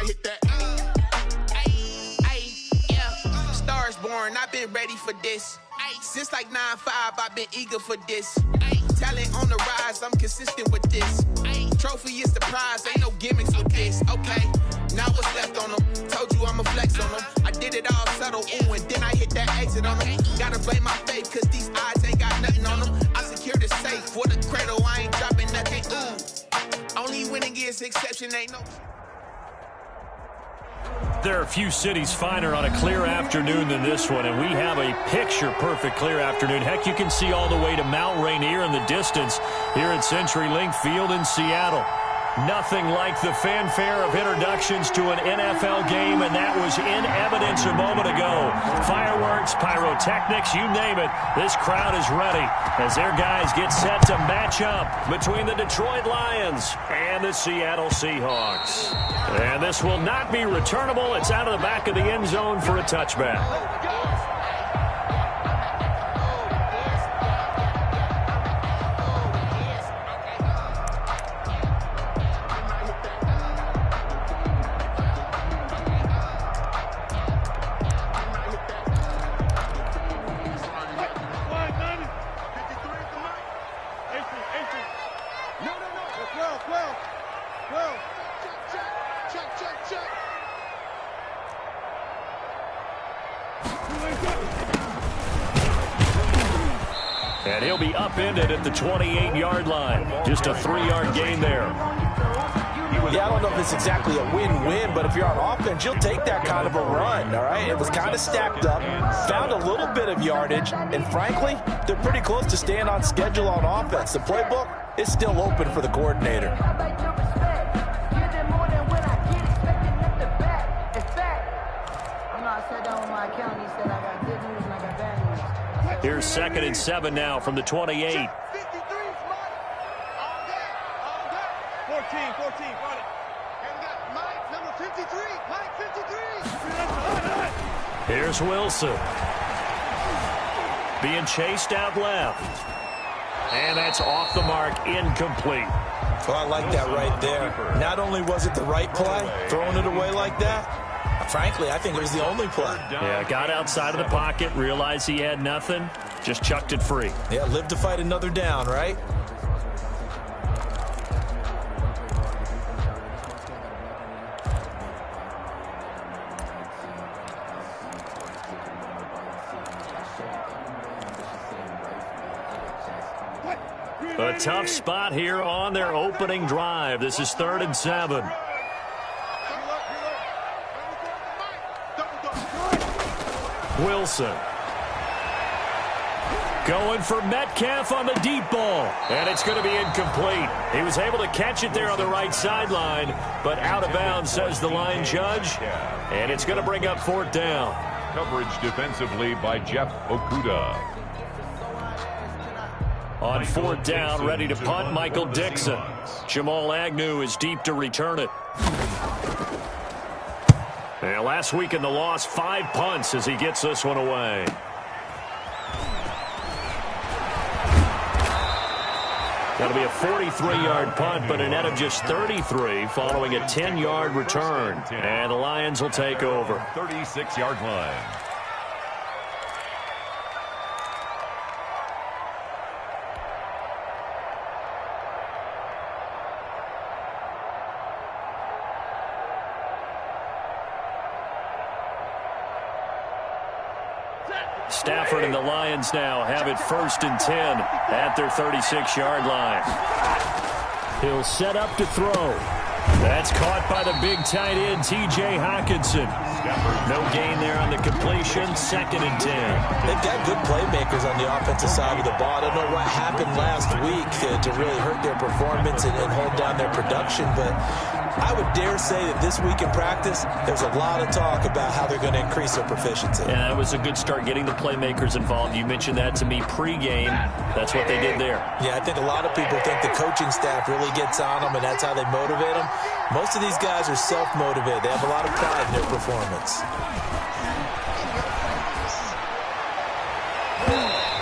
I hit that. Yeah. Stars born, I've been ready for this. Since like 9-5, I've been eager for this. Talent on the rise, I'm consistent with this. Trophy is the prize, ain't no gimmicks with this. Okay, now what's left on them? Told you I'ma flex on them. I did it all subtle, ooh, and then I hit that exit on them. Gotta blame my faith, cause these odds ain't got nothing on them. I secure the safe for the cradle, I ain't dropping nothing, ooh. Only winning is exception, ain't no... There are a few cities finer on a clear afternoon than this one, and we have a picture-perfect clear afternoon. Heck, you can see all the way to Mount Rainier in the distance here at CenturyLink Field in Seattle. Nothing like the fanfare of introductions to an NFL game, and that was in evidence a moment ago. Fireworks, pyrotechnics, you name it, this crowd is ready as their guys get set to match up between the Detroit Lions and the Seattle Seahawks. And this will not be returnable. It's out of the back of the end zone for a touchback. And he'll be upended at the 28-yard line. Just a 3-yard gain there. Yeah, I don't know if it's exactly a win-win, but if you're on offense, you'll take that kind of a run, all right? It was kind of stacked up, found a little bit of yardage, and frankly, they're pretty close to staying on schedule on offense. The playbook is still open for the coordinator. Here's 2nd and 7 now from the 28. 14, 14, run it. And we got Mike, number 53. Mike 53. Here's Wilson. Being chased out left. And that's off the mark, incomplete. Well, I like that right there. Not only was it the right play, throwing it away like that, frankly, I think it was the only play. Yeah, got outside of the pocket, realized he had nothing, just chucked it free. Yeah, live to fight another down, right? A tough spot here on their opening drive. This is 3rd and 7. Wilson. Going for Metcalf on the deep ball. And it's going to be incomplete. He was able to catch it there on the right sideline, but out of bounds, says the line judge. And it's going to bring up 4th down. Coverage defensively by Jeff Okuda. On 4th down, ready to punt, Michael Dixon. Jamal Agnew is deep to return it. And last week in the loss, 5 punts as he gets this one away. That'll be a 43-yard punt, but a net of just 33 following a 10-yard return. And the Lions will take over. 36-yard line. Stafford and the Lions now have it 1st and 10 at their 36-yard line. He'll set up to throw. That's caught by the big tight end, T.J. Hockenson. No gain there on the completion, 2nd and 10. They've got good playmakers on the offensive side of the ball. I don't know what happened last week to really hurt their performance and hold down their production, but I would dare say that this week in practice, there's a lot of talk about how they're going to increase their proficiency. Yeah, that was a good start getting the playmakers involved. You mentioned that to me pregame. That's what they did there. Yeah, I think a lot of people think the coaching staff really gets on them, and that's how they motivate them. Most of these guys are self-motivated. They have a lot of pride in their performance.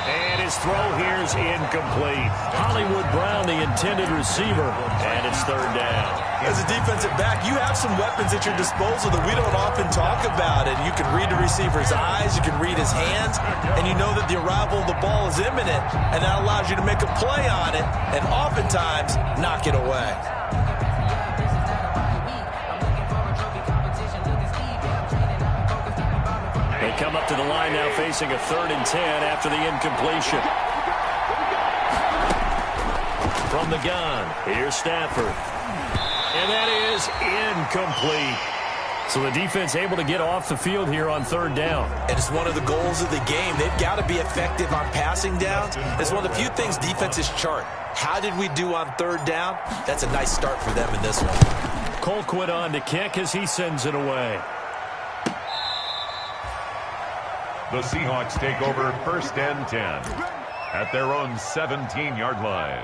And his throw here's incomplete. Hollywood Brown, the intended receiver, and it's third down. As a defensive back, you have some weapons at your disposal that we don't often talk about. And you can read the receiver's eyes, you can read his hands, and you know that the arrival of the ball is imminent, and that allows you to make a play on it and oftentimes knock it away. They come up to the line now facing a 3rd and 10 after the incompletion. From the gun, here's Stafford. And that is incomplete. So the defense able to get off the field here on 3rd down. And it's one of the goals of the game. They've got to be effective on passing downs. It's one of the few things defenses chart. How did we do on 3rd down? That's a nice start for them in this one. Colquitt on to kick as he sends it away. The Seahawks take over 1st and 10 at their own 17-yard line.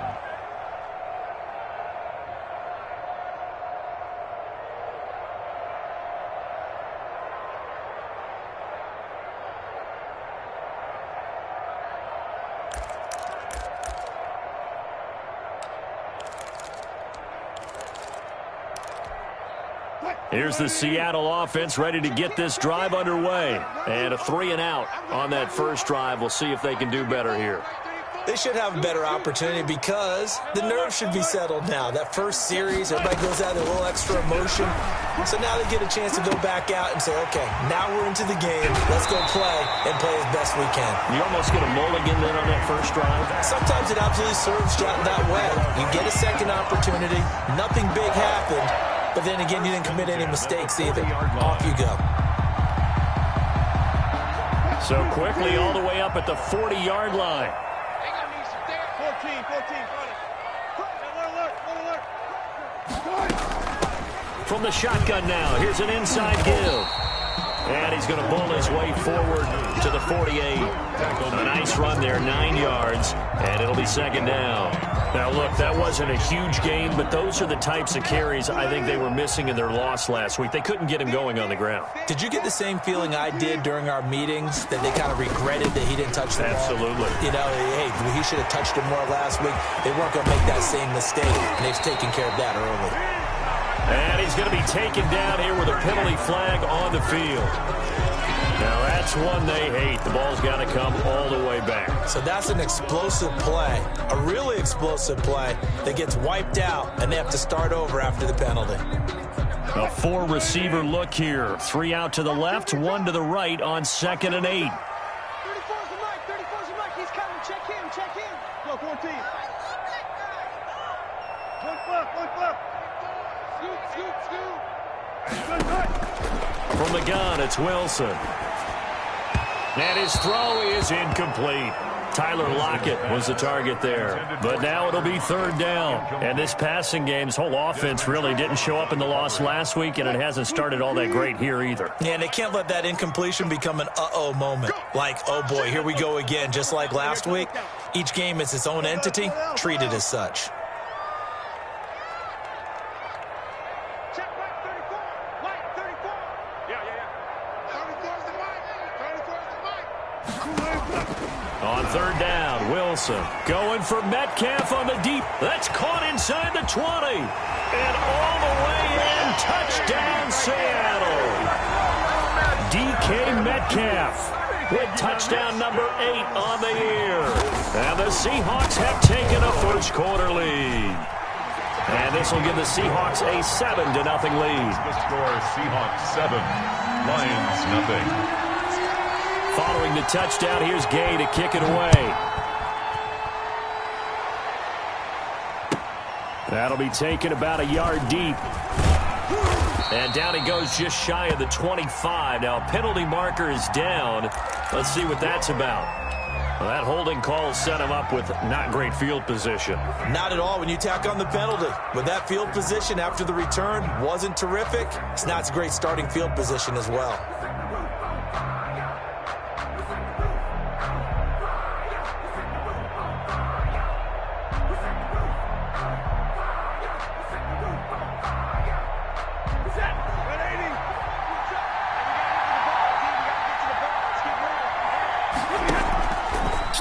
Here's the Seattle offense ready to get this drive underway. And a 3-and-out on that first drive. We'll see if they can do better here. They should have a better opportunity because the nerves should be settled now. That first series, everybody goes out with a little extra emotion. So now they get a chance to go back out and say, okay, now we're into the game. Let's go play and play as best we can. You almost get a mulligan then on that first drive. Sometimes it absolutely serves that way. You get a second opportunity. Nothing big happened. But then again, you didn't commit any mistakes either. Off you go. So quickly all the way up at the 40-yard line. 14. From the shotgun now, here's an inside give. And he's going to bull his way forward to the 48. A nice run there, 9 yards, and it'll be 2nd down. Now, look, that wasn't a huge game, but those are the types of carries I think they were missing in their loss last week. They couldn't get him going on the ground. Did you get the same feeling I did during our meetings, that they kind of regretted that he didn't touch the ball? Absolutely. You know, hey, he should have touched it more last week. They weren't going to make that same mistake, and they've taken care of that early. And he's going to be taken down here with a penalty flag on the field. Now, that's one they hate. The ball's got to come all the way back. So that's an explosive play, a really explosive play that gets wiped out, and they have to start over after the penalty. A 4-receiver look here. 3 out to the left, 1 to the right on 2nd and 8. 34's the Mike. 34's the Mike. He's coming. Check in. Check in. Go, 14. One flip. From the gun, it's Wilson. And his throw is incomplete. Tyler Lockett was the target there. But now it'll be 3rd down. And this passing game's whole offense really didn't show up in the loss last week, and it hasn't started all that great here either. Yeah, and they can't let that incompletion become an uh-oh moment. Like, oh boy, here we go again, just like last week. Each game is its own entity, treat it as such. On 3rd down, Wilson going for Metcalf on the deep. That's caught inside the 20. And all the way in, touchdown Seattle. DK Metcalf with touchdown number 8 on the year. And the Seahawks have taken a first-quarter lead. And this will give the Seahawks a 7-0 lead. The score, Seahawks 7, Lions 0. Following the touchdown, here's Gay to kick it away. That'll be taken about a yard deep. And down he goes just shy of the 25. Now, a penalty marker is down. Let's see what that's about. Well, that holding call set him up with not great field position. Not at all when you tack on the penalty. With that field position after the return wasn't terrific. It's not a great starting field position as well.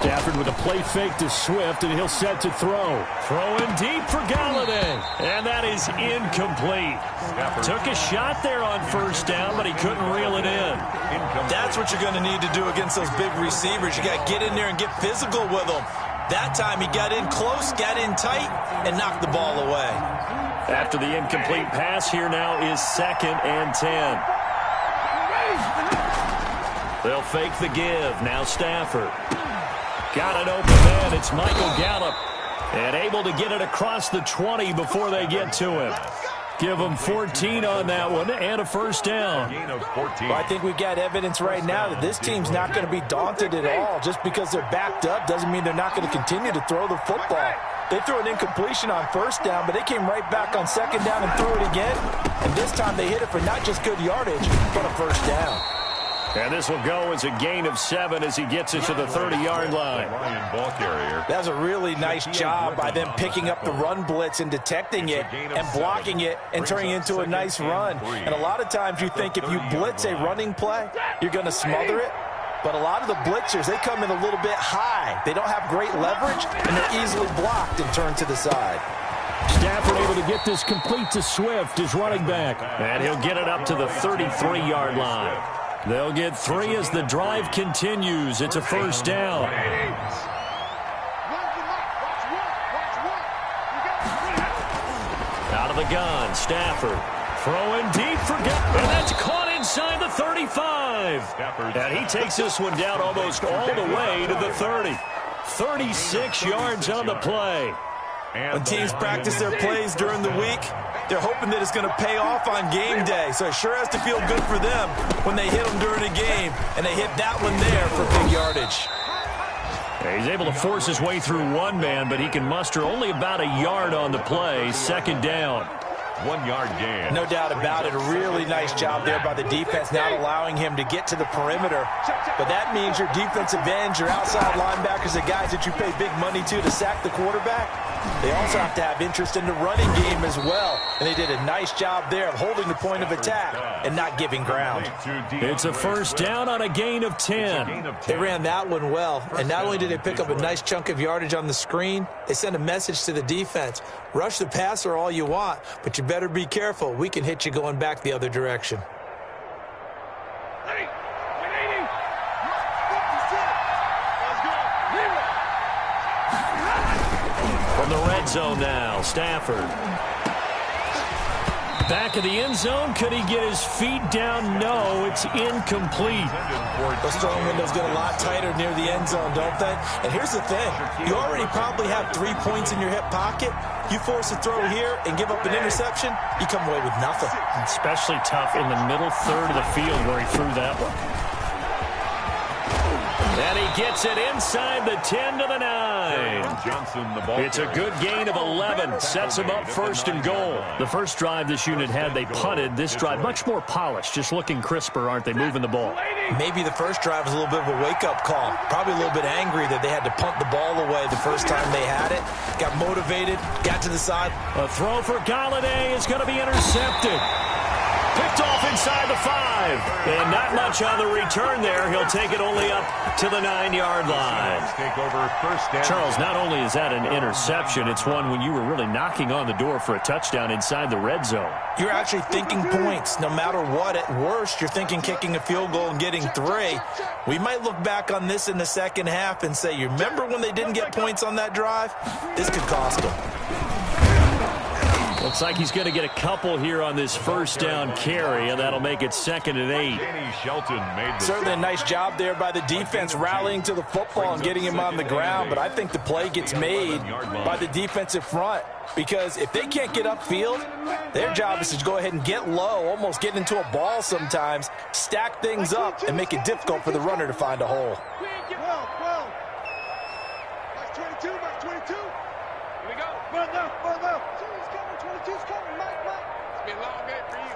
Stafford with a play fake to Swift, and he'll set to throw. Throwing deep for Galladay. And that is incomplete. Took a shot there on first down, but he couldn't reel it in. That's what you're going to need to do against those big receivers. You got to get in there and get physical with them. That time he got in close, got in tight, and knocked the ball away. After the incomplete pass, here now is 2nd and 10. They'll fake the give. Now Stafford. Got it open man. It's Michael Gallup. And able to get it across the 20 before they get to him. Give them 14 on that one and a first down. Well, I think we've got evidence right now that this team's not going to be daunted at all. Just because they're backed up doesn't mean they're not going to continue to throw the football. They threw an incompletion on first down, but they came right back on second down and threw it again. And this time they hit it for not just good yardage, but a first down. And this will go as a gain of 7 as he gets it to the 30-yard line. That was a really nice job by them picking up the run blitz and detecting it and blocking it and turning it into a nice run. And a lot of times you think if you blitz a running play, you're going to smother it. But a lot of the blitzers, they come in a little bit high. They don't have great leverage, and they're easily blocked and turned to the side. Stafford able to get this complete to Swift, his running back. And he'll get it up to the 33-yard line. They'll get 3 as the drive continues. It's a first down. Out of the gun, Stafford. Throwing deep for Gallup. And that's caught inside the 35. And he takes this one down almost all the way to the 30. 36 yards on the play. When teams practice their plays during the week, they're hoping that it's going to pay off on game day. So it sure has to feel good for them when they hit them during a game, and they hit that one there for big yardage. Yeah, he's able to force his way through one man, but he can muster only about a yard on the play. Second down. 1-yard gain. No doubt about it. A really nice job there by the defense, not allowing him to get to the perimeter. But that means your defensive ends, your outside linebackers, the guys that you pay big money to sack the quarterback, they also have to have interest in the running game as well. And they did a nice job there of holding the point of attack and not giving ground. It's a first down on a gain of 10. They ran that one well. And not only did they pick up a nice chunk of yardage on the screen, they sent a message to the defense. Rush the passer all you want, but you better be careful. We can hit you going back the other direction. From the red zone now, Stafford. Back of the end zone. Could he get his feet down? No, it's incomplete. Those throwing windows get a lot tighter near the end zone, don't they? And here's the thing. You already probably have 3 points in your hip pocket. You force a throw here and give up an interception, you come away with nothing. Especially tough in the middle third of the field where he threw that one. And he gets it inside the 10 to the 9. It's a good gain of 11. Sets him up first and goal. The first drive this unit had, they punted. This drive, much more polished, just looking crisper, aren't they, moving the ball? Maybe the first drive was a little bit of a wake-up call. Probably a little bit angry that they had to punt the ball away the first time they had it. Got motivated, got to the side. A throw for Galladay is going to be intercepted. Picked off inside the 5. And not much on the return there. He'll take it only up to the 9-yard line. Charles, not only is that an interception, it's one when you were really knocking on the door for a touchdown inside the red zone. You're actually thinking points. No matter what, at worst, you're thinking kicking a field goal and getting 3. We might look back on this in the second half and say, you remember when they didn't get points on that drive? This could cost them. Looks like he's going to get a couple here on this first down carry, and that'll make it 2nd and 8. Certainly a nice job there by the defense rallying to the football and getting him on the ground, but I think the play gets made by the defensive front because if they can't get upfield, their job is to go ahead and get low, almost get into a ball sometimes, stack things up, and make it difficult for the runner to find a hole. 12. Box 22, box 22. Here we go. Well, no. 22's coming, Mike. It's been a long day for you.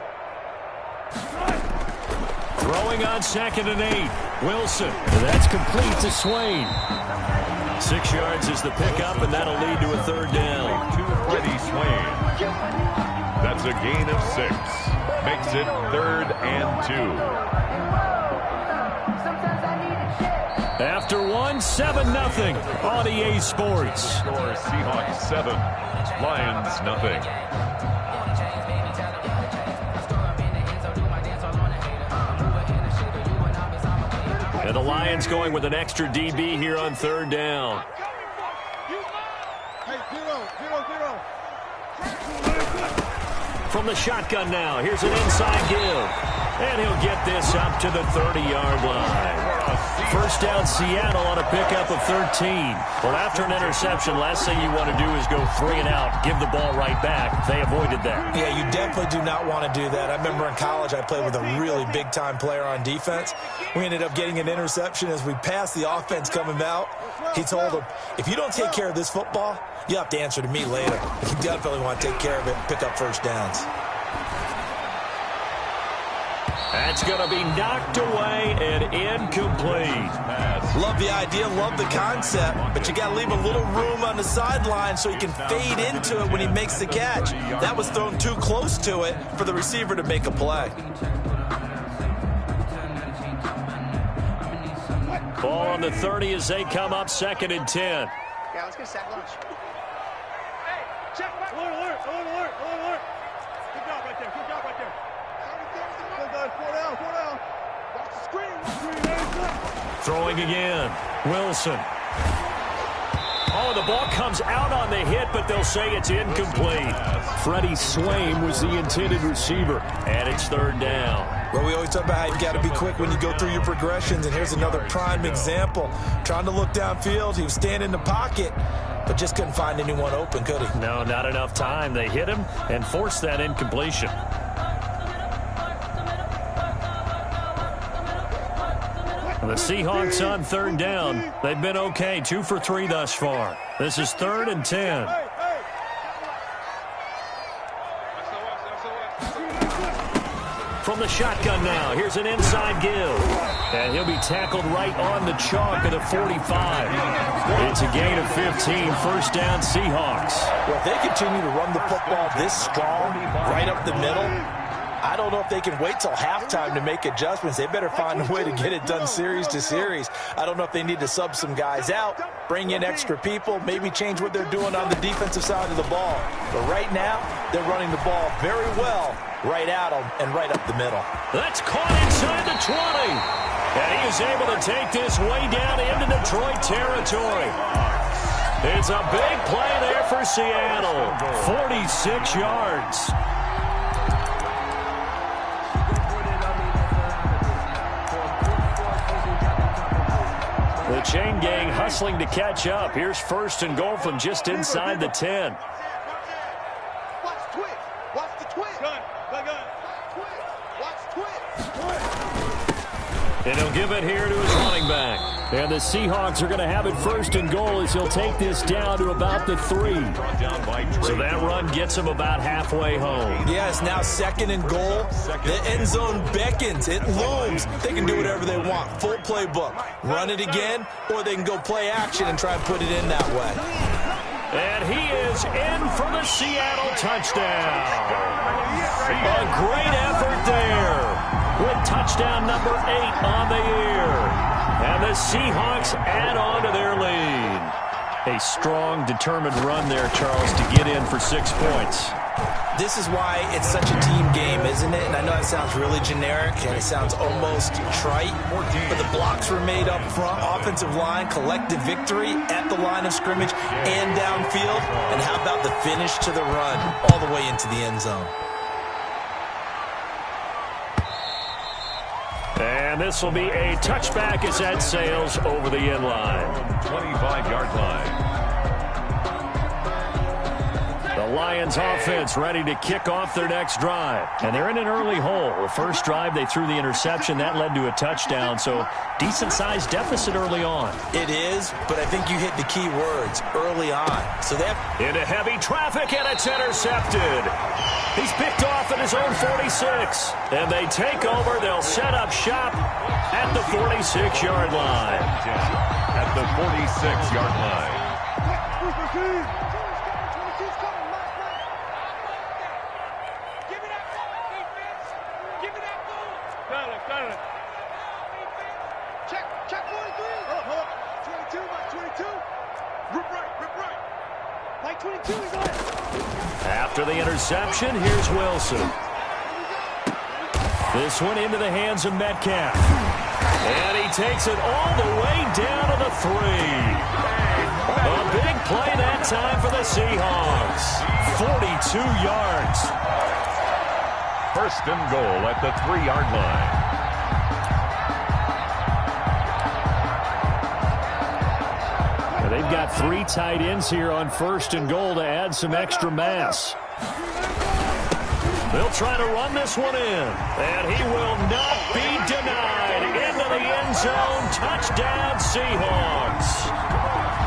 Throwing on 2nd and 8. Wilson. That's complete to Swain. 6 yards is the pickup, and that'll lead to a 3rd down. To Freddie Swain. That's a gain of 6. Makes it 3rd and 2. After one, 7-0 on EA Sports. Score Seahawks 7, Lions nothing. And the Lions going with an extra DB here on third down. Hey, zero. From the shotgun now, here's an inside give. And he'll get this up to the 30-yard line. First down, Seattle on a pickup of 13. Well, after an interception, last thing you want to do is go 3 and out, give the ball right back. They avoided that. Yeah, you definitely do not want to do that. I remember in college I played with a really big-time player on defense. We ended up getting an interception as we passed the offense coming out. He told him, if you don't take care of this football, you have to answer to me later. You definitely want to take care of it and pick up first downs. That's going to be knocked away and incomplete. Love the idea, love the concept, but you got to leave a little room on the sideline so he can fade into it when he makes the catch. That was thrown too close to it for the receiver to make a play. Ball on the 30 as they come up 2nd and 10. Yeah, let's get a sack lunch. Hey, check back. Alert. Good job right there. Four down. Watch the screen. Throwing again. Wilson. Oh, the ball comes out on the hit, but they'll say it's incomplete. Freddie Swain was the intended receiver, and it's 3rd down. Well, we always talk about how you got to be quick when you go through your progressions, and here's another prime example. Trying to look downfield, he was standing in the pocket, but just couldn't find anyone open, could he? No, not enough time. They hit him and forced that incompletion. The Seahawks on 3rd down. They've been okay, 2 for 3 thus far. This is 3rd and 10. From the shotgun now, here's an inside give. And he'll be tackled right on the chalk of the 45. It's a gain of 15, first down Seahawks. Well, if they continue to run the football this strong, right up the middle, I don't know if they can wait till halftime to make adjustments. They better find a way to get it done series to series. I don't know if they need to sub some guys out, bring in extra people, maybe change what they're doing on the defensive side of the ball. But right now, they're running the ball very well right at them and right up the middle. That's caught inside the 20. And he is able to take this way down into Detroit territory. It's a big play there for Seattle. 46 yards. The chain gang hustling to catch up. Here's 1st and goal from just inside the 10. Watch the twist. Gun. Watch twist. And he'll give it here to his running back. And the Seahawks are going to have it 1st and goal as he'll take this down to about the 3. So that run gets him about halfway home. Yeah, it's now 2nd and goal. The end zone beckons. It looms. They can do whatever they want. Full playbook. Run it again, or they can go play action and try and put it in that way. And he is in for the Seattle touchdown. A great effort there with touchdown number 8 on the year. And the Seahawks add on to their lead. A strong, determined run there, Charles, to get in for 6 points. This is why it's such a team game, isn't it? And I know it sounds really generic and it sounds almost trite, but the blocks were made up front, offensive line, collective victory at the line of scrimmage and downfield. And how about the finish to the run all the way into the end zone? And this will be a touchback as that sails over the end line. 25-yard line. The Lions offense ready to kick off their next drive. And they're in an early hole. The first drive, they threw the interception. That led to a touchdown. So decent-sized deficit early on. It is, but I think you hit the key words, early on. So they have into heavy traffic, and it's intercepted. He's picked off at his own 46. And they take over. They'll set up shop at the 46-yard line. At the 46-yard line. Check 43. Hold up. 22, Mike 22. Rip right. Mike 22, he's on it. After the interception, here's Wilson. This one into the hands of Metcalf. And he takes it all the way down to the 3. A big play that time for the Seahawks. 42 yards. First and goal at the 3-yard line. They've got 3 tight ends here on first and goal to add some extra mass. They'll try to run this one in, and he will not be denied. Into the end zone, touchdown Seahawks.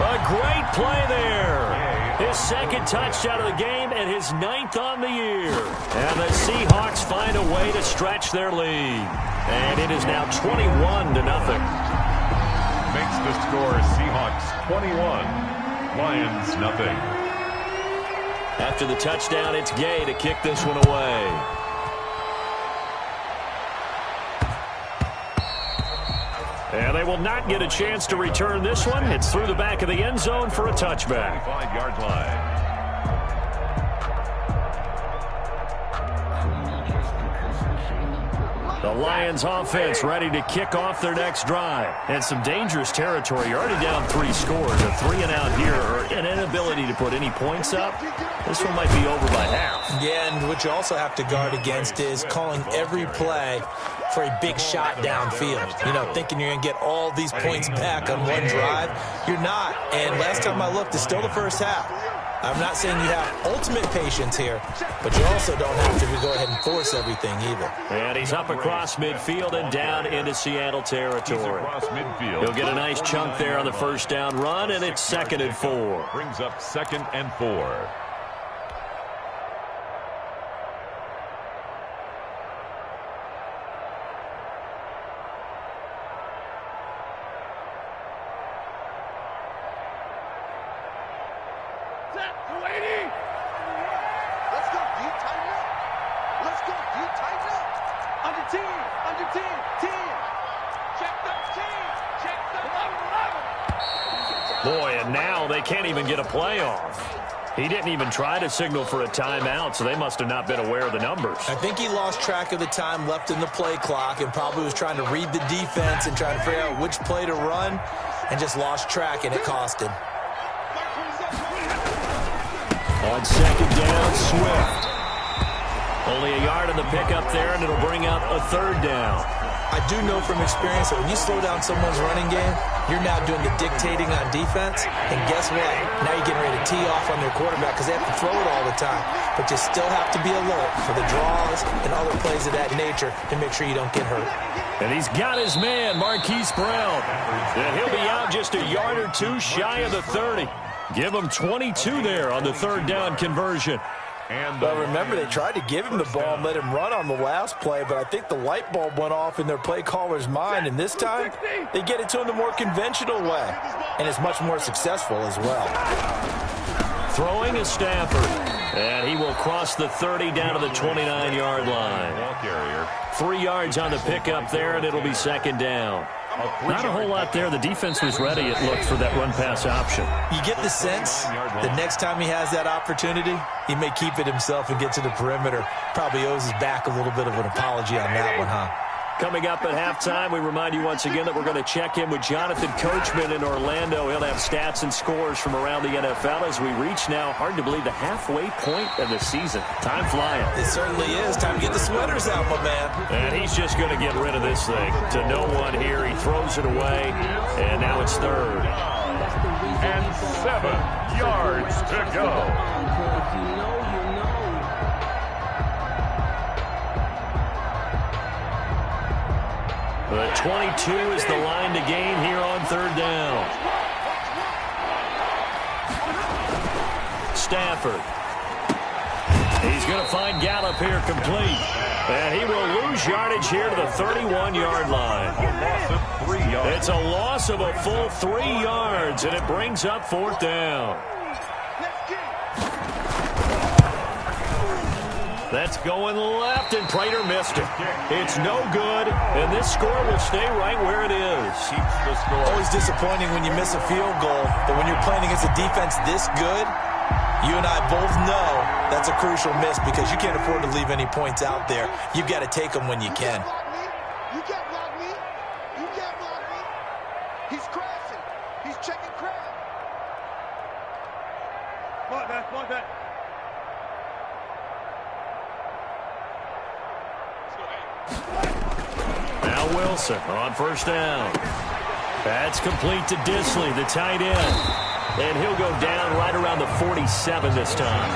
A great play there. His second touchdown of the game and his 9th on the year. And the Seahawks find a way to stretch their lead. And it is now 21-0. Makes the score Seahawks 21, Lions nothing. After the touchdown, it's Gay to kick this one away. And they will not get a chance to return this one. It's through the back of the end zone for a touchback. 5-yard line. The Lions offense ready to kick off their next drive. And some dangerous territory. You're already down 3 scores. A 3-and-out here, or an inability to put any points up. This one might be over by half. Yeah, and what you also have to guard against is calling every play for a big shot downfield. You know, thinking you're going to get all these points back on one drive. You're not. And last time I looked, it's still the first half. I'm not saying you have ultimate patience here, but you also don't have to go ahead and force everything either. And he's up across midfield and down into Seattle territory. Across midfield. He'll get a nice chunk there on the first down run, and it's 2nd and 4. Brings up 2nd and 4. Boy, and now they can't even get a playoff. He didn't even try to signal for a timeout, so they must have not been aware of the numbers. I think he lost track of the time left in the play clock and probably was trying to read the defense and trying to figure out which play to run and just lost track, and it cost him. On 2nd down, Swift. Only a yard on the pickup there, and it'll bring up a 3rd down. I do know from experience that when you slow down someone's running game, you're now doing the dictating on defense. And guess what? Now you're getting ready to tee off on their quarterback because they have to throw it all the time. But you still have to be alert for the draws and other plays of that nature to make sure you don't get hurt. And he's got his man, Marquise Brown. And he'll be out just a yard or 2 shy of the 30. Give him 22 there on the 3rd down conversion. Well, remember, they tried to give him the ball and let him run on the last play, but I think the light bulb went off in their play caller's mind, and this time they get it to him the more conventional way, and it's much more successful as well. Throwing is Stafford, and he will cross the 30 down to the 29-yard line. 3 yards on the pickup there, and it'll be 2nd down. Not a whole lot there. The defense was ready, it looked, for that run-pass option. You get the sense that next time he has that opportunity, he may keep it himself and get to the perimeter. Probably owes his back a little bit of an apology on that one, huh? Coming up at halftime, we remind you once again that we're going to check in with Jonathan Coachman in Orlando. He'll have stats and scores from around the NFL as we reach now, hard to believe, the halfway point of the season. Time flying. It certainly is. Time to get the sweaters out, my man. And he's just going to get rid of this thing. To no one here. He throws it away, and now it's 3rd. And 7 yards to go. The 22 is the line to gain here on 3rd down. Stafford. He's going to find Gallup here complete. And he will lose yardage here to the 31-yard line. It's a loss of a full 3 yards, and it brings up 4th down. That's going left, and Prater missed it. It's no good, and this score will stay right where it is. Keeps the score. Always disappointing when you miss a field goal, but when you're playing against a defense this good, you and I both know that's a crucial miss because you can't afford to leave any points out there. You've got to take them when you can. You can't block me. You can't block me. He's crashing. He's checking crash. Block that. Now Wilson on first down. That's complete to Disley, the tight end. And he'll go down right around the 47 this time.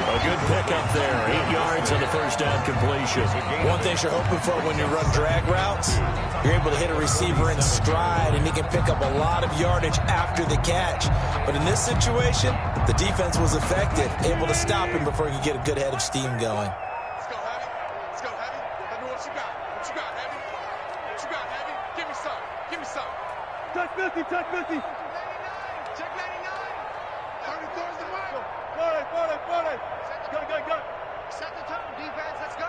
A good pickup there. 8 yards on the first down completion. One thing you're hoping for when you run drag routes, you're able to hit a receiver in stride, and he can pick up a lot of yardage after the catch. But in this situation, the defense was effective, able to stop him before he could get a good head of steam going. Let's go, Heavy. Let's go, Heavy. I know what you got. What you got, Heavy? What you got, Heavy? Give me some. Give me some. Touch 50. Check 99. 34 is the mark. 40. Go. Set the tone, defense. Let's go.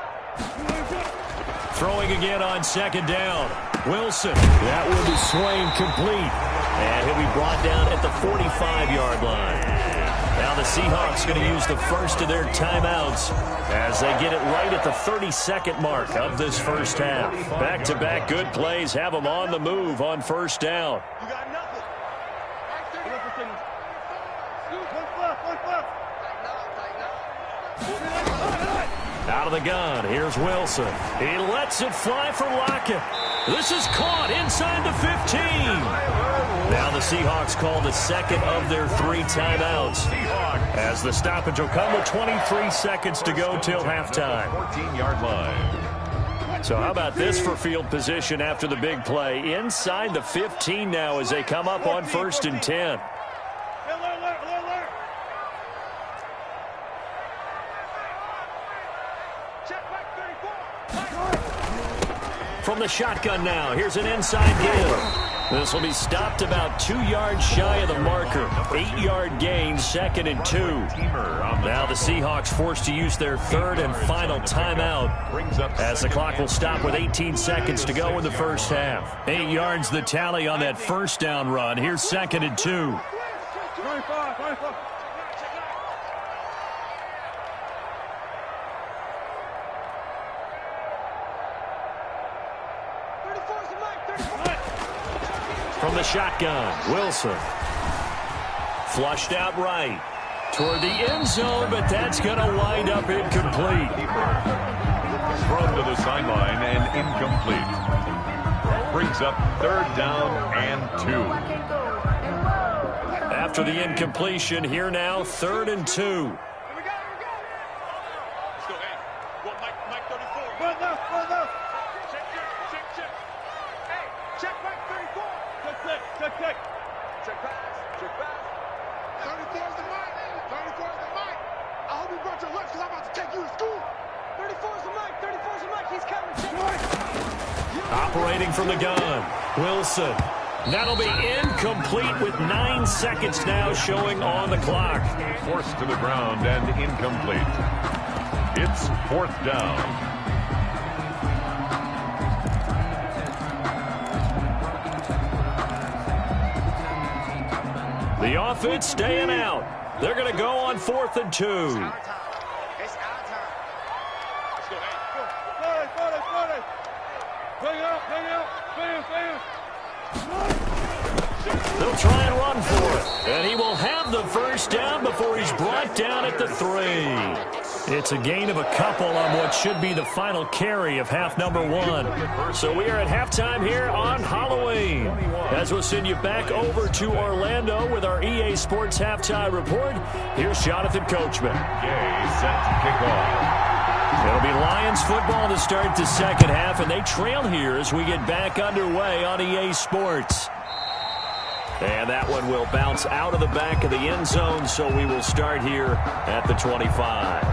Throwing again on second down. Wilson. That will be swing complete. And he'll be brought down at the 45-yard line. Now the Seahawks going to use the first of their timeouts as they get it right at the 32nd mark of this first half. Back-to-back good plays have them on the move on first down. You got nothing. Out of the gun, here's Wilson. He lets it fly for Lockett. This is caught inside the 15. Now the Seahawks call the second of their 3 timeouts, as the stoppage will come with 23 seconds to go till halftime. 14-yard line. So how about this for field position after the big play? Inside the 15 now as they come up on 1st and 10. Alert. Check back 34. From the shotgun now, here's an inside give. This will be stopped about 2 yards shy of the marker. 8-yard gain, 2nd and 2. Now the Seahawks forced to use their 3rd and final timeout as the clock will stop with 18 seconds to go in the first half. 8 yards the tally on that first down run. Here's 2nd and 2. 25. From the shotgun, Wilson. Flushed out right toward the end zone, but that's going to wind up incomplete. Thrown to the sideline and incomplete. Brings up 3rd down and 2. After the incompletion, here now, 3rd and 2. Here we go. Let's go, hey. Well, Mike 34. Run left. Check. Hey, check back 34. Check. Check pass. 34 is the mark. 34 is the mark. I hope you brought your lunch because I'm about to take you to school. 34 is the mark. He's coming. Check. Operating from the gun, Wilson. That'll be incomplete with 9 seconds now showing on the clock. Forced to the ground and incomplete. It's 4th down. The offense staying out. They're going to go on 4th and 2. It's our time. Let's go, hey. 40. Bring out. They'll try and run for it. And he will have the first down before he's brought down at the 3. It's a gain of a couple on what should be the final carry of half number 1. So we are at halftime here on Halloween, as we'll send you back over to Orlando with our EA Sports Halftime Report. Here's Jonathan Coachman. Set to kick off. It'll be Lions football to start the second half, and they trail here as we get back underway on EA Sports. And that one will bounce out of the back of the end zone, so we will start here at the 25.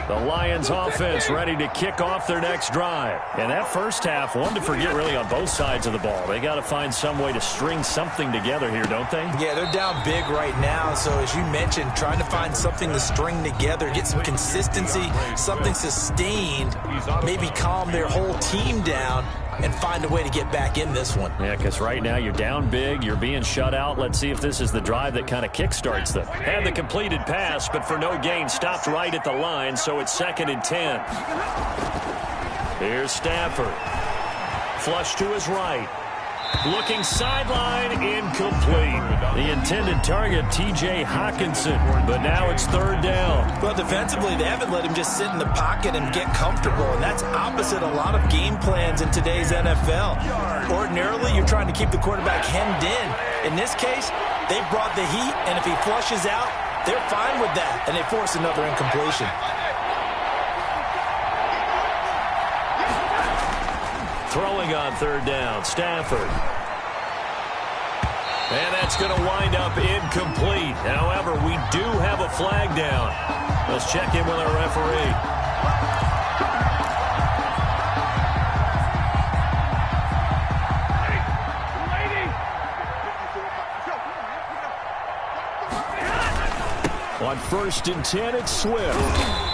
The Lions offense ready to kick off their next drive. And that first half, one to forget really on both sides of the ball. They got to find some way to string something together here, don't they? Yeah, they're down big right now. So as you mentioned, trying to find something to string together, get some consistency, something sustained, maybe calm their whole team down and find a way to get back in this one. Yeah, because right now you're down big, you're being shut out. Let's see if this is the drive that kind of kickstarts them. Had the completed pass, but for no gain, stopped right at the line, so it's 2nd and 10. Here's Stafford. Flush to his right. Looking sideline, incomplete. The intended target, T.J. Hawkinson, but now it's 3rd down. Well, defensively, they haven't let him just sit in the pocket and get comfortable, and that's opposite a lot of game plans in today's NFL. Ordinarily, you're trying to keep the quarterback hemmed in. In this case, they brought the heat, and if he flushes out, they're fine with that, and they force another incompletion. Throwing on 3rd down, Stafford. And that's going to wind up incomplete. However, we do have a flag down. Let's check in with our referee. On 1st and 10, it's Swift.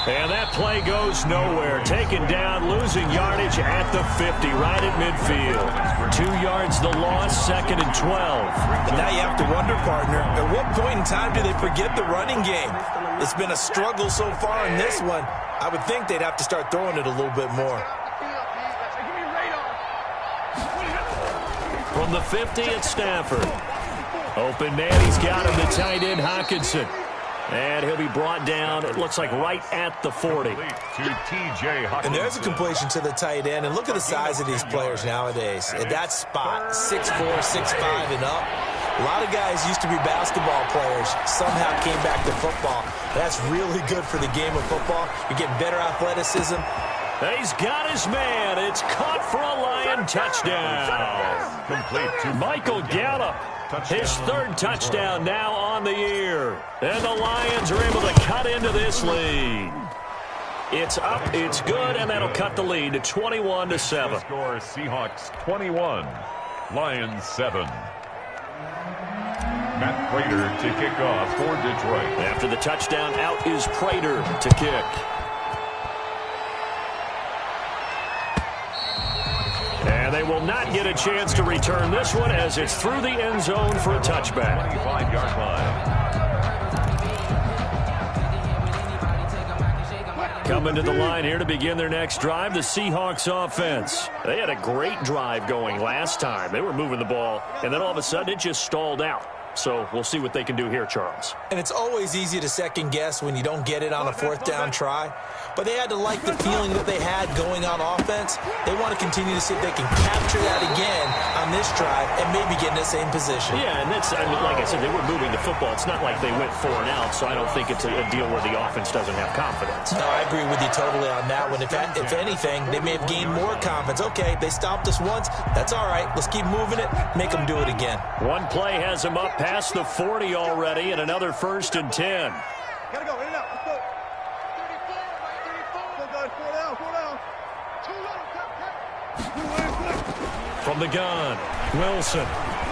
And that play goes nowhere. Taken down, losing yardage at the 50, right at midfield. 2 yards the loss, 2nd and 12. And now you have to wonder, partner, at what point in time do they forget the running game? It's been a struggle so far in this one. I would think they'd have to start throwing it a little bit more. From the 50, it's Stafford. Open man, he's got him, the tight end, Hawkinson. And he'll be brought down, it looks like right at the 40. And there's a completion to the tight end. And look at the size of these players nowadays. At that spot, 6'4", 6'5", and up. A lot of guys used to be basketball players, somehow came back to football. That's really good for the game of football. You're getting better athleticism. He's got his man. It's caught for a Lion touchdown. Complete to Michael Gallup. His 3rd touchdown now on the year. And the Lions are able to cut into this lead. It's up, it's good, and that'll cut the lead to 21-7. Score Seahawks 21, Lions 7. Matt Prater to kick off for Detroit. After the touchdown, out is Prater to kick. And they will not get a chance to return this one as it's through the end zone for a touchback. 25-yard line. Coming to the line here to begin their next drive, the Seahawks offense. They had a great drive going last time. They were moving the ball, and then all of a sudden it just stalled out. So we'll see what they can do here, Charles. And it's always easy to second guess when you don't get it on a 4th down try. But they had to like the feeling that they had going on offense. They want to continue to see if they can capture that again on this drive and maybe get in the same position. Yeah, and that's, I mean, like I said, they were moving the football. It's not like they went 4 and out, so I don't think it's a deal where the offense doesn't have confidence. No, I agree with you totally on that one. If anything, they may have gained more confidence. Okay, they stopped us once. That's all right. Let's keep moving it. Make them do it again. One play has them up past the 40 already, and another 1st and 10. Gotta go, in and out, let's go. 34. Go, guys, 4 down, 4 down. 2 From the gun, Wilson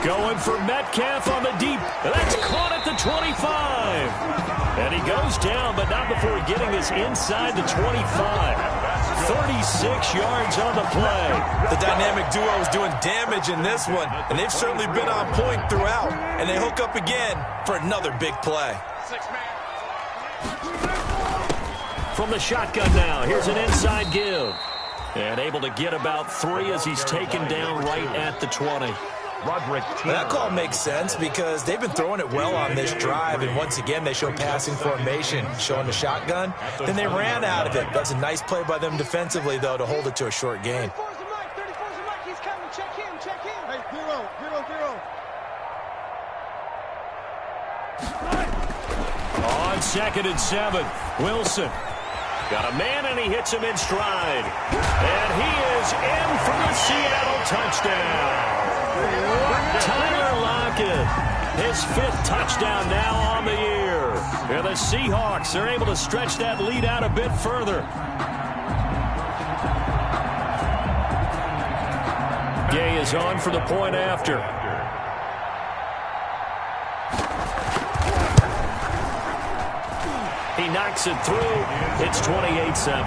going for Metcalf on the deep. That's caught at the 25. And he goes down, but not before getting this inside the 25. 36 yards on the play. The dynamic duo is doing damage in this one, and they've certainly been on point throughout. And they hook up again for another big play. From the shotgun now, here's an inside give. And able to get about 3 as he's taken down right at the 20. That call makes sense because they've been throwing it well on this drive, and once again they show passing formation, showing the shotgun. Then they ran out of it. That's a nice play by them defensively, though, to hold it to a short gain. 34's the mic, 34's the mic, he's coming, check him, check him. Hey, 0, 0, 0. On 2nd and 7, Wilson. Got a man, and he hits him in stride. And he is in for the Seattle touchdown. Tyler Lockett, his 5th touchdown now on the year. And the Seahawks are able to stretch that lead out a bit further. Gay is on for the point after. He knocks it through. It's 28-7.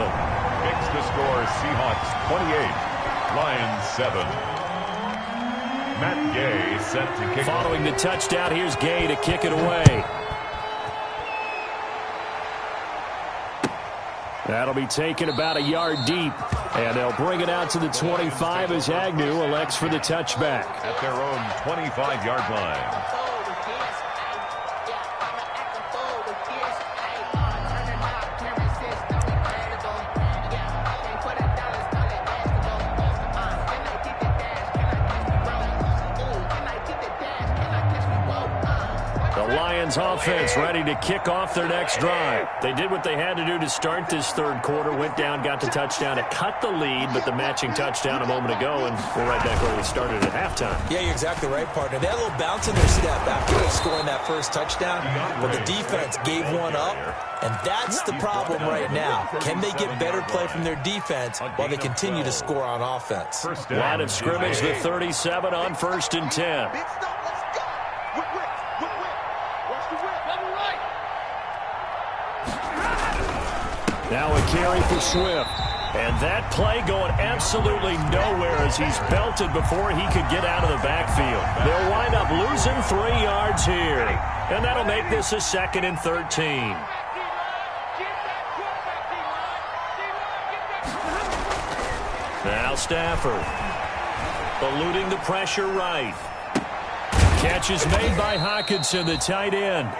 Makes the score Seahawks 28, Lions 7. Matt Gay set to kick. Following the touchdown, here's Gay to kick it away. That'll be taken about a yard deep. And they'll bring it out to the 25 as Agnew elects for the touchback. At their own 25-yard line. Offense ready to kick off their next drive. They did what they had to do to start this third quarter, went down, got the touchdown to cut the lead, but the matching touchdown a moment ago, and we're right back where we started at halftime. Yeah, you're exactly right, partner. They had a little bounce in their step after scoring that first touchdown, but the defense gave one up, and that's the problem right now. Can they get better play from their defense while they continue to score on offense? Line of scrimmage, the 37 on 1st and 10. Now a carry for Swift. And that play going absolutely nowhere as he's belted before he could get out of the backfield. They'll wind up losing 3 yards here. And that'll make this a 2nd and 13. Now Stafford. Eluding the pressure right. Catch is made by Hockenson, the tight end.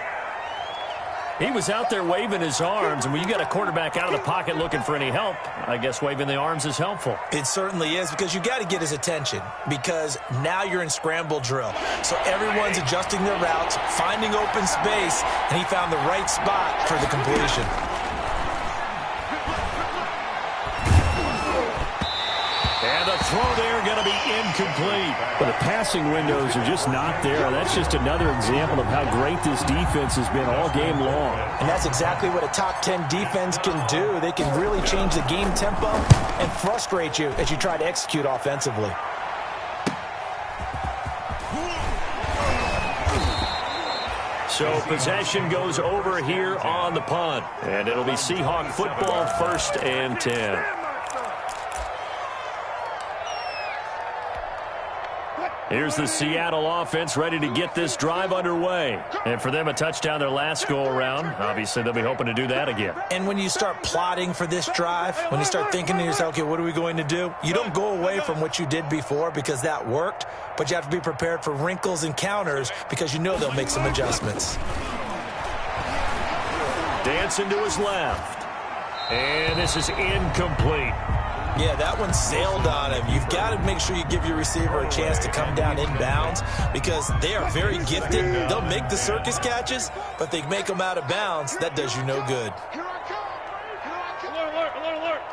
He was out there waving his arms, and when you got a quarterback out of the pocket looking for any help, I guess waving the arms is helpful. It certainly is, because you got to get his attention, because now you're in scramble drill. So everyone's adjusting their routes, finding open space, and he found the right spot for the completion. And the throw there going to be incomplete. But the passing windows are just not there. That's just another example of how great this defense has been all game long. And that's exactly what a top 10 defense can do. They can really change the game tempo and frustrate you as you try to execute offensively. So possession goes over here on the punt. And it'll be Seahawk football, 1st and 10. Here's the Seattle offense ready to get this drive underway. And for them, a touchdown their last go-around. Obviously, they'll be hoping to do that again. And when you start plotting for this drive, when you start thinking to yourself, okay, what are we going to do? You don't go away from what you did before because that worked, but you have to be prepared for wrinkles and counters because you know they'll make some adjustments. Dancing to his left. And this is incomplete. Yeah, that one sailed on him. You've got to make sure you give your receiver a chance to come down inbounds because they are very gifted. They'll make the circus catches, but they make them out of bounds. That does you no good. Alert.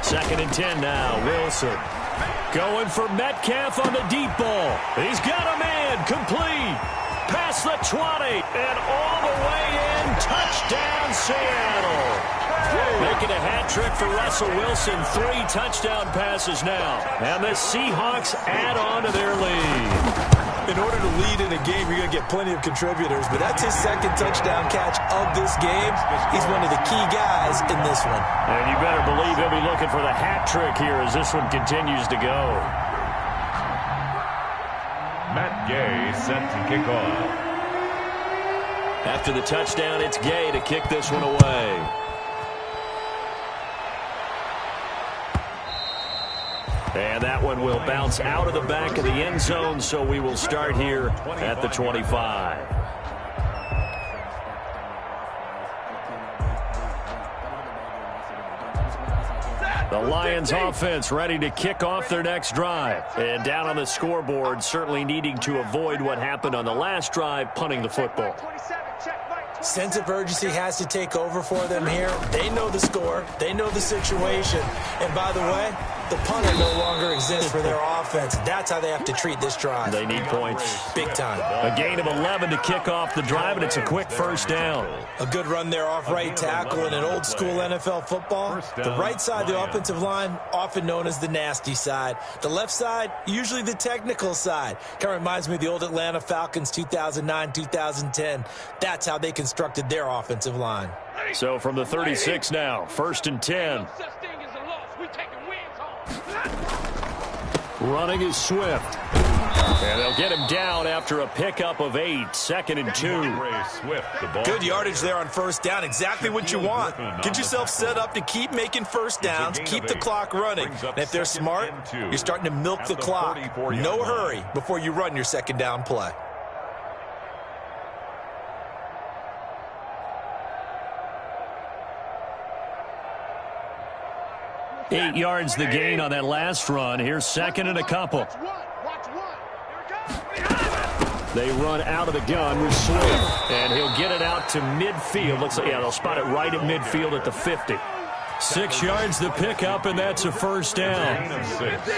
2nd and 10 now. Wilson going for Metcalf on the deep ball. He's got a man. Complete. Past the 20 and all the way in. Touchdown, Seattle. Making a hat trick for Russell Wilson. 3 touchdown passes now. And the Seahawks add on to their lead. In order to lead in a game, you're going to get plenty of contributors. But that's his 2nd touchdown catch of this game. He's one of the key guys in this one. And you better believe he'll be looking for the hat trick here as this one continues to go. Matt Gay set to kick off. After the touchdown, it's Gay to kick this one away. And that one will bounce out of the back of the end zone, so we will start here at the 25. The Lions offense ready to kick off their next drive. And down on the scoreboard, certainly needing to avoid what happened on the last drive, punting the football. Sense of urgency has to take over for them here. They know the score. They know the situation. And by the way, the punter no longer exists for their offense. That's how they have to treat this drive. They need points. Big time. A gain of 11 to kick off the drive, and it's a quick first down. A good run there off right tackle in an old-school NFL football. The right side of the offensive line, often known as the nasty side. The left side, usually the technical side. Kind of reminds me of the old Atlanta Falcons 2009-2010. That's how they constructed their offensive line. So from the 36 now, 1st and 10. Running is Swift. And they'll get him down after a pickup of 8. 2nd and 2. Good yardage there on first down. Exactly what you want. Get yourself set up to keep making first downs, keep the clock running. And if they're smart, you're starting to milk the clock. No hurry before you run your second down play. 8 yards the gain on that last run. Here's 2nd and a couple. They run out of the gun with Swift, and he'll get it out to midfield. Looks like, yeah, they'll spot it right at midfield at the 50. 6 yards the pickup, and that's a first down. Gain of 6.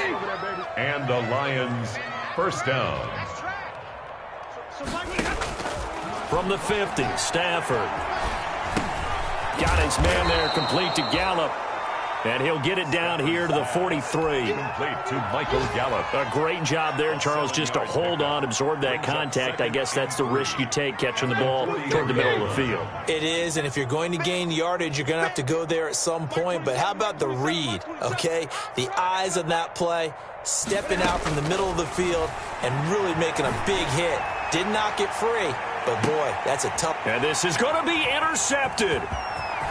And the Lions first down. From the 50, Stafford. Got his man there, complete to Gallup. And he'll get it down here to the 43. Complete to Michael Gallup. A great job there, Charles, just to hold on, absorb that contact. I guess that's the risk you take, catching the ball toward the middle of the field. It is, and if you're going to gain yardage, you're going to have to go there at some point. But how about the read, okay? The eyes on that play, stepping out from the middle of the field and really making a big hit. Didn't knock it free, but, boy, that's a tough. And this is going to be intercepted.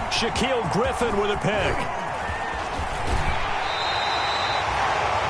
Shaquille Griffin with a pick.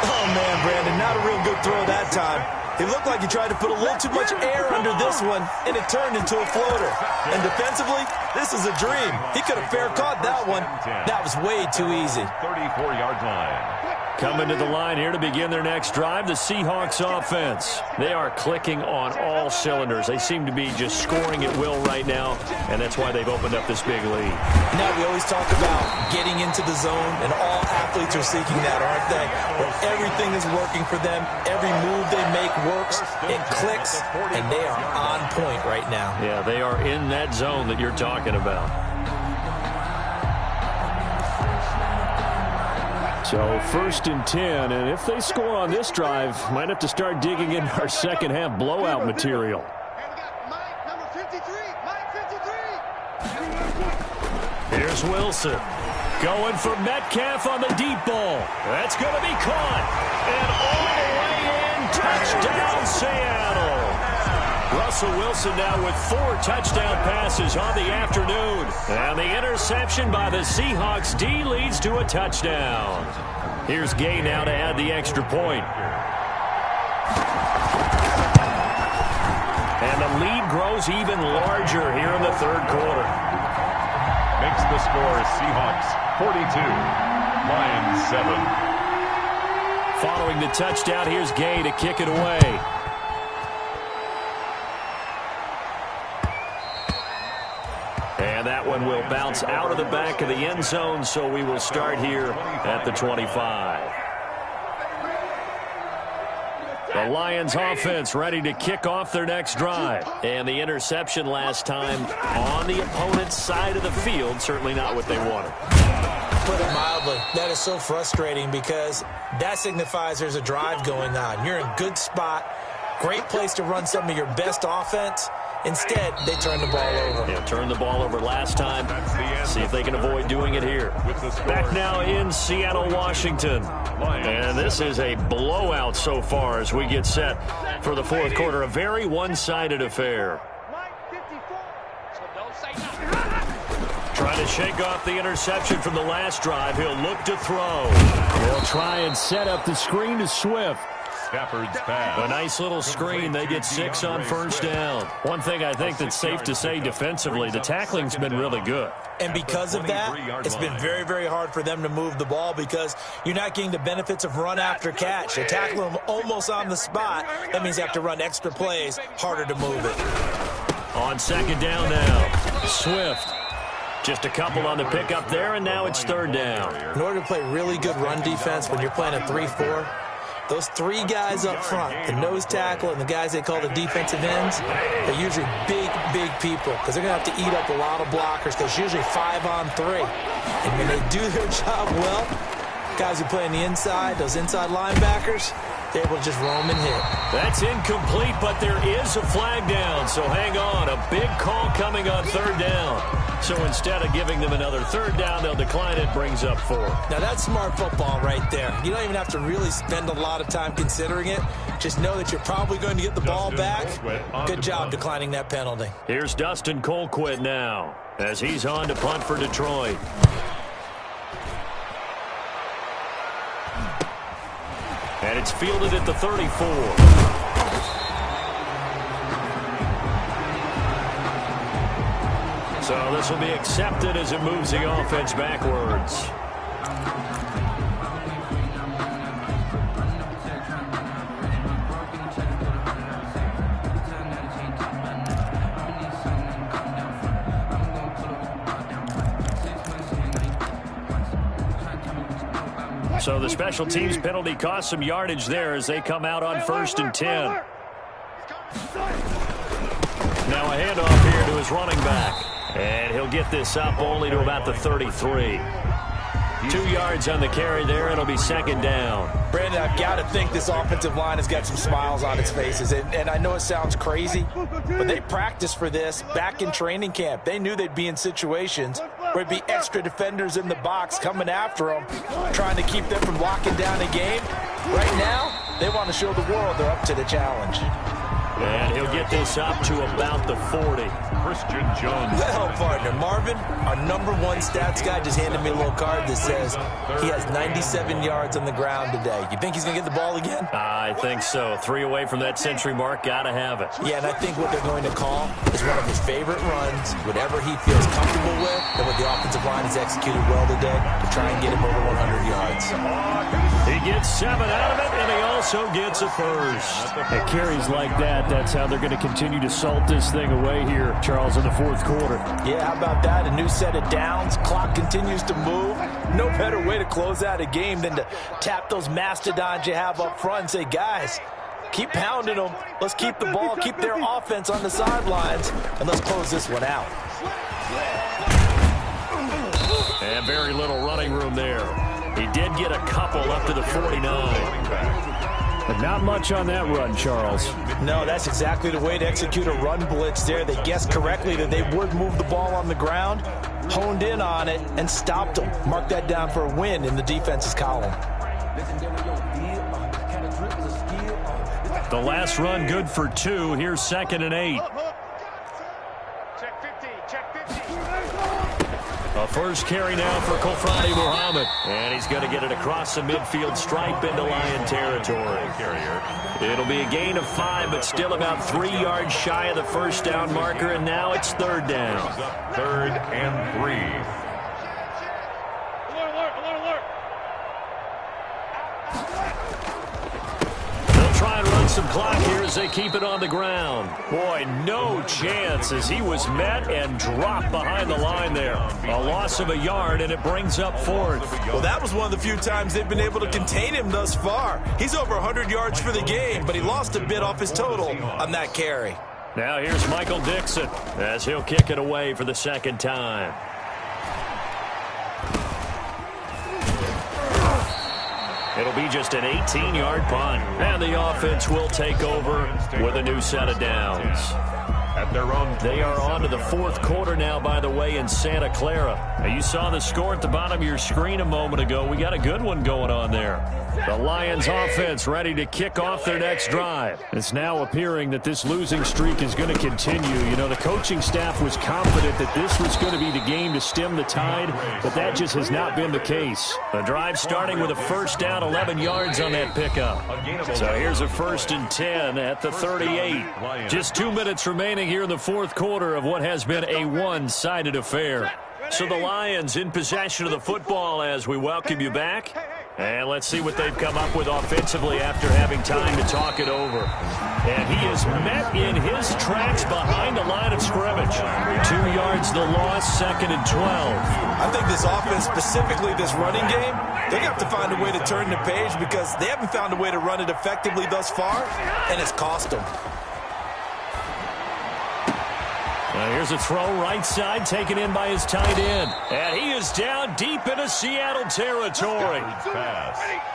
Oh, man, Brandon, not a real good throw that time. It looked like he tried to put a little too much air under this one, and it turned into a floater. And defensively, this is a dream. He could have fair caught that one. That was way too easy. 34-yard line. Coming to the line here to begin their next drive, the Seahawks offense. They are clicking on all cylinders. They seem to be just scoring at will right now, and that's why they've opened up this big lead. Now, we always talk about getting into the zone, and all athletes are seeking that, aren't they? Where everything is working for them. Every move they make works. It clicks, and they are on point right now. Yeah, they are in that zone that you're talking about. So 1st and 10, and if they score on this drive, might have to start digging in our second half blowout material. Here's Wilson. Going for Metcalf on the deep ball. That's going to be caught. And all the way in, touchdown Seattle. Russell Wilson now with 4 touchdown passes on the afternoon. And the interception by the Seahawks D leads to a touchdown. Here's Gay now to add the extra point. And the lead grows even larger here in the third quarter. Makes the score Seahawks 42, Lions 7. Following the touchdown, here's Gay to kick it away. And that one will bounce out of the back of the end zone, so we will start here at the 25. The Lions offense ready to kick off their next drive. And the interception last time on the opponent's side of the field, certainly not what they wanted. Put it mildly, that is so frustrating because that signifies there's a drive going on. You're in a good spot, great place to run some of your best offense. Instead, they turn the ball over. Yeah, turned the ball over last time. See if they can avoid doing it here. Back now in Seattle, Washington. And this is a blowout so far as we get set for the fourth quarter. A very one-sided affair. Trying to shake off the interception from the last drive. He'll look to throw. They'll try and set up the screen to Swift. Stafford's pass. A nice little screen. They get 6 on first down. One thing I think that's safe to say defensively, the tackling's been really good. And because of that, it's been very, very hard for them to move the ball because you're not getting the benefits of run after catch. They tackle them almost on the spot. That means you have to run extra plays, harder to move it. On second down now, Swift. Just a couple on the pickup there, and now it's third down. In order to play really good run defense when you're playing a 3-4, Those three guys up front, the nose tackle and the guys they call the defensive ends, they're usually big, big people because they're going to have to eat up a lot of blockers because it's usually 5-on-3. And when they do their job well, guys who play on the inside, those inside linebackers, they're able to just roam and hit. That's incomplete, but there is a flag down, so hang on. A big call coming on third down. So instead of giving them another third down, they'll decline it, brings up 4. Now, that's smart football right there. You don't even have to really spend a lot of time considering it. Just know that you're probably going to get the ball back. Good job declining that penalty. Here's Dustin Colquitt now as he's on to punt for Detroit. And it's fielded at the 34. So this will be accepted as it moves the offense backwards. So the special teams penalty cost some yardage there as they come out on 1st and 10. Now a handoff here to his running back. And he'll get this up only to about the 33. 2 yards on the carry there. It'll be 2nd down. Brandon, I've got to think this offensive line has got some smiles on its faces. And I know it sounds crazy, but they practiced for this back in training camp. They knew they'd be in situations where it'd be extra defenders in the box coming after them, trying to keep them from locking down a game. Right now, they want to show the world they're up to the challenge. And he'll get this up to about the 40. Christian Jones. Well, partner, Marvin, our #1 stats guy, just handed me a little card that says he has 97 yards on the ground today. You think he's going to get the ball again? I think so. 3 away from that century mark. Got to have it. Yeah, and I think what they're going to call is one of his favorite runs, whatever he feels comfortable with, and what the offensive line has executed well today to try and get him over 100 yards. He gets 7 out of it, and he also gets a first. At carries like that, that's how they're going to continue to salt this thing away here, Charles, in the 4th quarter. Yeah, how about that? A new set of downs. Clock continues to move. No better way to close out a game than to tap those mastodons you have up front and say, guys, keep pounding them. Let's keep the ball, keep their offense on the sidelines, and let's close this one out. And very little running room there. He did get a couple up to the 49. But not much on that run, Charles. No, that's exactly the way to execute a run blitz there. They guessed correctly that they would move the ball on the ground, honed in on it, and stopped them. Mark that down for a win in the defense's column. The last run good for 2. Here's 2nd and 8. Check 50, check 50. A first carry now for Kofrani Muhammad. And he's going to get it across the midfield stripe into Lion territory. It'll be a gain of 5, but still about 3 yards shy of the first down marker, and now it's 3rd down. 3rd and 3. Alert, alert, alert, alert. They'll try and run some clock here as they keep it on the ground. Boy, no chance as he was met and dropped behind the line there. A loss of a yard, and it brings up 4th. Well, that was one of the few times they've been able to contain him thus far. He's over 100 yards for the game, but he lost a bit off his total on that carry. Now here's Michael Dixon as he'll kick it away for the 2nd time. It'll be just an 18-yard punt. And the offense will take over with a new set of downs. At their own. They are on to the 4th quarter now, by the way, in Santa Clara. Now, you saw the score at the bottom of your screen a moment ago. We got a good one going on there. The Lions offense ready to kick off their next drive. It's now appearing that this losing streak is going to continue. You know, the coaching staff was confident that this was going to be the game to stem the tide, but that just has not been the case. The drive starting with a first down, 11 yards on that pickup. So here's a 1st and 10 at the 38. Just 2 minutes remaining here in the 4th quarter of what has been a one-sided affair. So the Lions in possession of the football as we welcome you back. And let's see what they've come up with offensively after having time to talk it over. And he is met in his tracks behind the line of scrimmage. 2 yards the loss, 2nd and 12. I think this offense, specifically this running game, they have to find a way to turn the page because they haven't found a way to run it effectively thus far, and it's cost them. Here's a throw right side, taken in by his tight end. And he is down deep into Seattle territory.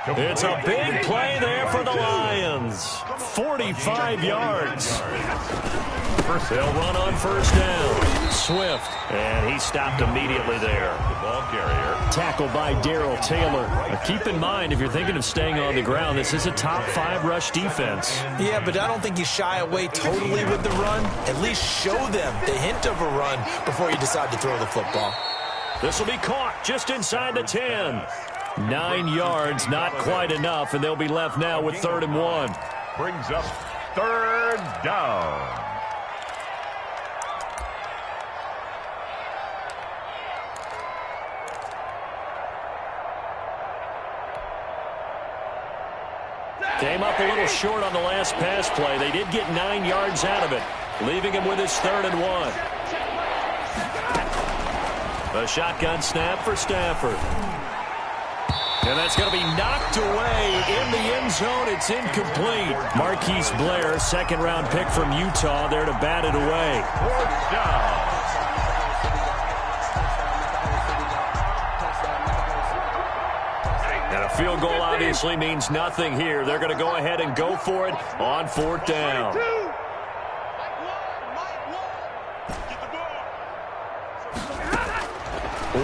It's a big play there for the Lions. 45 yards. They'll run on first down. Swift. And he stopped immediately there. The ball carrier. Tackled by Darrell Taylor. Now keep in mind, if you're thinking of staying on the ground, this is a top 5 rush defense. Yeah, but I don't think you shy away totally with the run. At least show them the hint of a run before you decide to throw the football. This will be caught just inside the 10. 9 yards, not quite enough, and they'll be left now with 3rd and 1. Brings up 3rd down. Came up a little short on the last pass play. They did get 9 yards out of it, leaving him with his 3rd and 1. A shotgun snap for Stafford. And that's going to be knocked away in the end zone. It's incomplete. Marquise Blair, 2nd-round pick from Utah, there to bat it away. 4th down. And a field goal obviously means nothing here. They're going to go ahead and go for it on 4th down.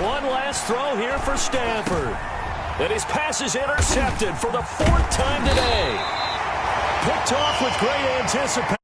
One last throw here for Stafford. And his pass is intercepted for the 4th time today. Picked off with great anticipation.